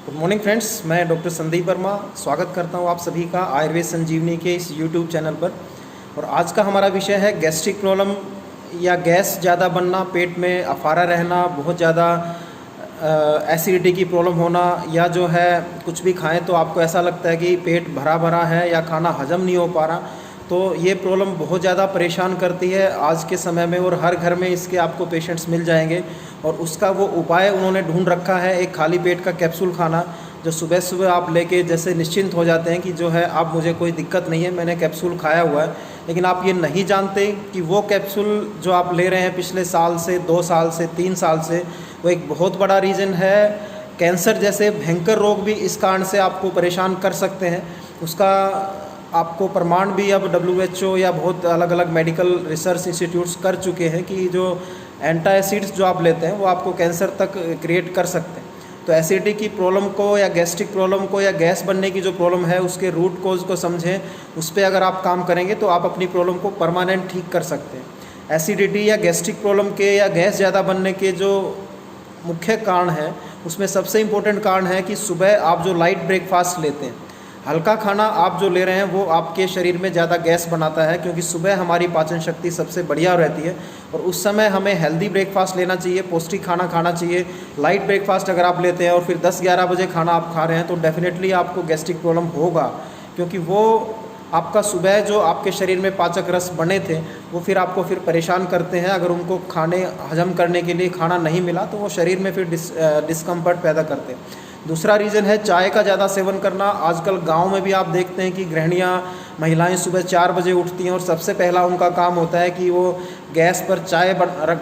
Good morning friends, मैं doctor Sandeep Verma स्वागत करता हूं आप सभी का आयुर्वेद संजीवनी के इस यूट्यूब चैनल पर। और आज का हमारा विषय है गैस्ट्रिक प्रॉब्लम या गैस ज़्यादा बनना, पेट में अफारा रहना, बहुत ज़्यादा एसिडिटी की प्रॉब्लम होना, या जो है कुछ भी खाएं तो आपको ऐसा लगता है कि पेट भरा भरा है या खाना हजम नहीं हो पा रहा। तो ये प्रॉब्लम बहुत ज़्यादा परेशान करती है आज के समय में, और हर घर में इसके आपको पेशेंट्स मिल जाएंगे। और उसका वो उपाय उन्होंने ढूंढ रखा है, एक खाली पेट का कैप्सूल खाना, जो सुबह सुबह आप लेके जैसे निश्चिंत हो जाते हैं कि जो है अब मुझे कोई दिक्कत नहीं है, मैंने कैप्सूल खाया हुआ है। लेकिन आप ये नहीं जानते कि वो कैप्सूल जो आप ले रहे हैं पिछले साल से, 2 साल से, 3 साल से, वो एक बहुत बड़ा रीज़न है। कैंसर जैसे भयंकर रोग भी इस कारण से आपको परेशान कर सकते हैं। उसका आपको प्रमाण भी अब WHO या बहुत अलग अलग मेडिकल रिसर्च इंस्टीट्यूट्स कर चुके हैं कि जो एंटासिड्स जो आप लेते हैं वो आपको कैंसर तक क्रिएट कर सकते हैं। तो एसिडिटी की प्रॉब्लम को या गैस्ट्रिक प्रॉब्लम को या गैस बनने की जो प्रॉब्लम है उसके रूट कोज को समझें, उस पर अगर आप काम करेंगे तो आप अपनी प्रॉब्लम को परमानेंट ठीक कर सकते हैं। एसिडिटी या गैस्ट्रिक प्रॉब्लम के या गैस ज़्यादा बनने के जो मुख्य कारण है, उसमें सबसे इम्पोर्टेंट कारण है कि सुबह आप जो लाइट ब्रेकफास्ट लेते हैं, हल्का खाना आप जो ले रहे हैं, वो आपके शरीर में ज़्यादा गैस बनाता है, क्योंकि सुबह हमारी पाचन शक्ति सबसे बढ़िया रहती है और उस समय हमें हेल्दी ब्रेकफास्ट लेना चाहिए, पौष्टिक खाना खाना चाहिए। लाइट ब्रेकफास्ट अगर आप लेते हैं और फिर 10-11 बजे खाना आप खा रहे हैं तो डेफिनेटली आपको गैस्ट्रिक प्रॉब्लम होगा, क्योंकि वो आपका सुबह जो आपके शरीर में पाचक रस बने थे वो फिर आपको परेशान करते हैं। अगर उनको खाने हजम करने के लिए खाना नहीं मिला तो वो शरीर में फिर डिस्कम्फर्ट पैदा करते हैं। दूसरा रीज़न है चाय का ज़्यादा सेवन करना। आजकल गांव में भी आप देखते हैं कि गृहिणियाँ, महिलाएं सुबह 4 बजे उठती हैं और सबसे पहला उनका काम होता है कि वो गैस पर चाय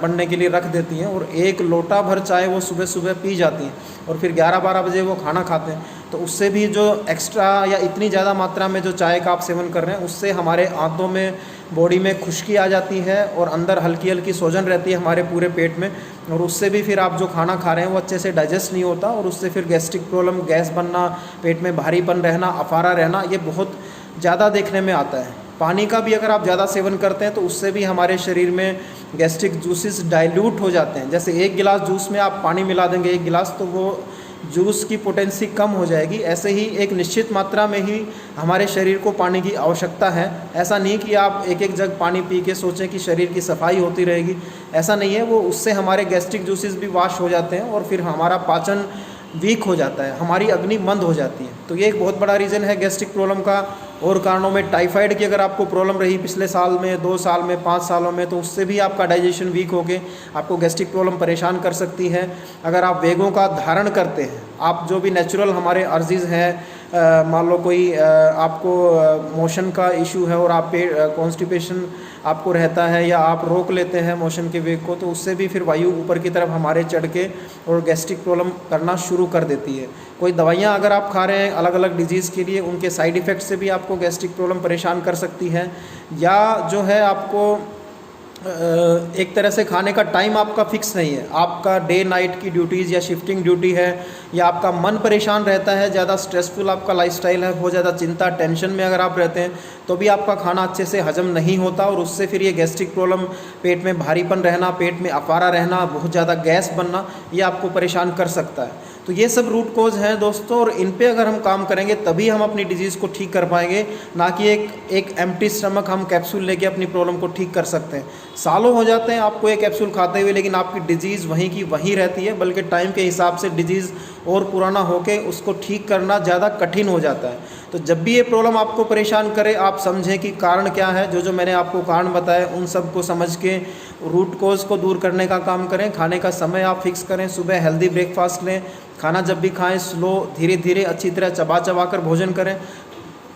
बनने के लिए रख देती हैं और 1 लोटा भर चाय वो सुबह सुबह पी जाती हैं और फिर 11-12 बजे वो खाना खाते हैं। तो उससे भी जो एक्स्ट्रा या इतनी ज़्यादा मात्रा में जो चाय का आप सेवन कर रहे हैं, उससे हमारे आंतों में, बॉडी में खुश्की आ जाती है और अंदर हल्की हल्की सूजन रहती है हमारे पूरे पेट में, और उससे भी फिर आप जो खाना खा रहे हैं वो अच्छे से डाइजेस्ट नहीं होता और उससे फिर गैस्ट्रिक प्रॉब्लम, गैस बनना, पेट में भारीपन रहना, अफारा रहना, ये बहुत ज़्यादा देखने में आता है। पानी का भी अगर आप ज़्यादा सेवन करते हैं तो उससे भी हमारे शरीर में गैस्ट्रिक जूसेस डाइल्यूट हो जाते हैं। जैसे 1 गिलास जूस में आप पानी मिला देंगे 1 गिलास, तो वो जूस की पोटेंसी कम हो जाएगी। ऐसे ही एक निश्चित मात्रा में ही हमारे शरीर को पानी की आवश्यकता है। ऐसा नहीं कि आप एक जग पानी पी के सोचें कि शरीर की सफाई होती रहेगी, ऐसा नहीं है। वो उससे हमारे गैस्ट्रिक जूसेस भी वाश हो जाते हैं और फिर हमारा पाचन वीक हो जाता है, हमारी अग्नि मंद हो जाती है। तो ये एक बहुत बड़ा रीज़न है गैस्ट्रिक प्रॉब्लम का। और कारणों में टाइफाइड की अगर आपको प्रॉब्लम रही पिछले साल में, 2 साल में, 5 सालों में, तो उससे भी आपका डाइजेशन वीक होके आपको गैस्ट्रिक प्रॉब्लम परेशान कर सकती है। अगर आप वेगों का धारण करते हैं, आप जो भी नेचुरल हमारे अर्जीज़ हैं, मान लो कोई आपको मोशन का इशू है और आप कॉन्स्टिपेशन आपको रहता है या आप रोक लेते हैं मोशन के वेग को, तो उससे भी फिर वायु ऊपर की तरफ हमारे चढ़ के और गैस्ट्रिक प्रॉब्लम करना शुरू कर देती है। कोई दवाइयाँ अगर आप खा रहे हैं अलग अलग डिजीज़ के लिए, उनके साइड इफ़ेक्ट से भी आपको गैस्ट्रिक प्रॉब्लम परेशान कर सकती है। या जो है आपको एक तरह से खाने का टाइम आपका फिक्स नहीं है, आपका डे नाइट की ड्यूटीज़ या शिफ्टिंग ड्यूटी है, या आपका मन परेशान रहता है, ज़्यादा स्ट्रेसफुल आपका लाइफस्टाइल है, बहुत ज़्यादा चिंता टेंशन में अगर आप रहते हैं तो भी आपका खाना अच्छे से हजम नहीं होता और उससे फिर ये गैस्ट्रिक प्रॉब्लम, पेट में भारीपन रहना, पेट में अफारा रहना, बहुत ज़्यादा गैस बनना, ये आपको परेशान कर सकता है। तो ये सब रूट कोज हैं दोस्तों, और इन पे अगर हम काम करेंगे तभी हम अपनी डिजीज़ को ठीक कर पाएंगे, ना कि एक एम्प्टी स्टमक हम कैप्सूल लेके अपनी प्रॉब्लम को ठीक कर सकते हैं। सालों हो जाते हैं आपको एक कैप्सूल खाते हुए, लेकिन आपकी डिजीज़ वहीं की वहीं रहती है, बल्कि टाइम के हिसाब से डिजीज़ और पुराना होके उसको ठीक करना ज़्यादा कठिन हो जाता है। तो जब भी ये प्रॉब्लम आपको परेशान करे, आप समझें कि कारण क्या है। जो मैंने आपको कारण बताए उन सब को समझ के रूट कोज को दूर करने का काम करें। खाने का समय आप फिक्स करें, सुबह हेल्दी ब्रेकफास्ट लें, खाना जब भी खाएं स्लो, धीरे धीरे, अच्छी तरह चबा चबा कर भोजन करें।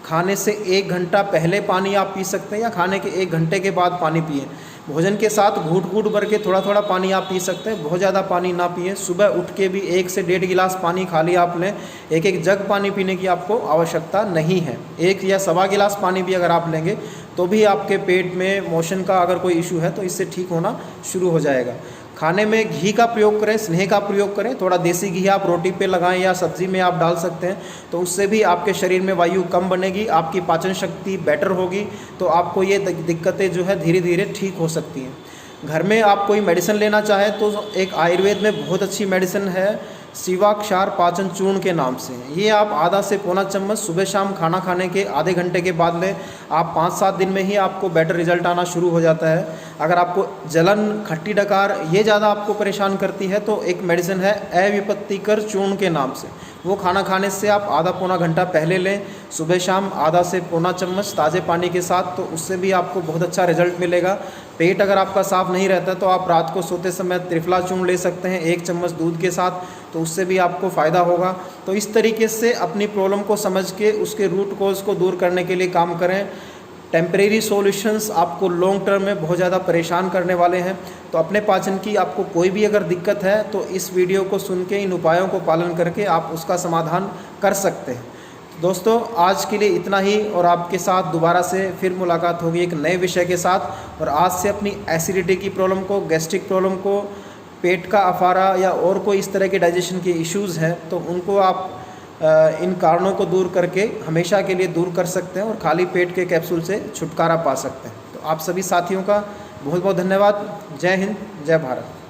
खाने से 1 घंटा पहले पानी आप पी सकते हैं या खाने के 1 घंटे के बाद पानी पिएं। भोजन के साथ घूट घूट भर के थोड़ा थोड़ा पानी आप पी सकते हैं, बहुत ज़्यादा पानी ना पिए। सुबह उठ के भी 1 से 1.5 गिलास पानी खाली आप लें, एक जग पानी पीने की आपको आवश्यकता नहीं है। 1 या सवा गिलास पानी भी अगर आप लेंगे तो भी आपके पेट में मोशन का अगर कोई इशू है तो इससे ठीक होना शुरू हो जाएगा। खाने में घी का प्रयोग करें, स्नेह का प्रयोग करें। थोड़ा देसी घी आप रोटी पे लगाएं या सब्ज़ी में आप डाल सकते हैं, तो उससे भी आपके शरीर में वायु कम बनेगी, आपकी पाचन शक्ति बेटर होगी, तो आपको ये दिक्कतें जो है धीरे धीरे ठीक हो सकती हैं। घर में आप कोई मेडिसिन लेना चाहें तो एक आयुर्वेद में बहुत अच्छी मेडिसिन है शिवाक्षार पाचन चूर्ण के नाम से। ये आप आधा से पौना चम्मच सुबह शाम खाना खाने के आधे घंटे के बाद लें। आप 5-7 दिन में ही आपको बेटर रिजल्ट आना शुरू हो जाता है। अगर आपको जलन, खट्टी डकार ये ज़्यादा आपको परेशान करती है तो एक मेडिसिन है अविपत्तिकर चूर्ण के नाम से। वो खाना खाने से आप आधा पौना घंटा पहले लें, सुबह शाम आधा से पौना चम्मच ताज़े पानी के साथ, तो उससे भी आपको बहुत अच्छा रिजल्ट मिलेगा। पेट अगर आपका साफ़ नहीं रहता तो आप रात को सोते समय त्रिफला चूर्ण ले सकते हैं 1 चम्मच दूध के साथ, तो उससे भी आपको फ़ायदा होगा। तो इस तरीके से अपनी प्रॉब्लम को समझ के उसके रूट कॉज को दूर करने के लिए काम करें। टेम्परेरी सॉल्यूशंस आपको लॉन्ग टर्म में बहुत ज़्यादा परेशान करने वाले हैं। तो अपने पाचन की आपको कोई भी अगर दिक्कत है तो इस वीडियो को सुन के इन उपायों को पालन करके आप उसका समाधान कर सकते हैं। दोस्तों आज के लिए इतना ही, और आपके साथ दोबारा से फिर मुलाकात होगी एक नए विषय के साथ। और आज से अपनी एसिडिटी की प्रॉब्लम को, गैस्ट्रिक प्रॉब्लम को, पेट का अफारा या और कोई इस तरह के डाइजेशन के इश्यूज़ हैं तो उनको आप इन कारणों को दूर करके हमेशा के लिए दूर कर सकते हैं और खाली पेट के कैप्सूल से छुटकारा पा सकते हैं। तो आप सभी साथियों का बहुत बहुत धन्यवाद। जय हिंद, जय भारत।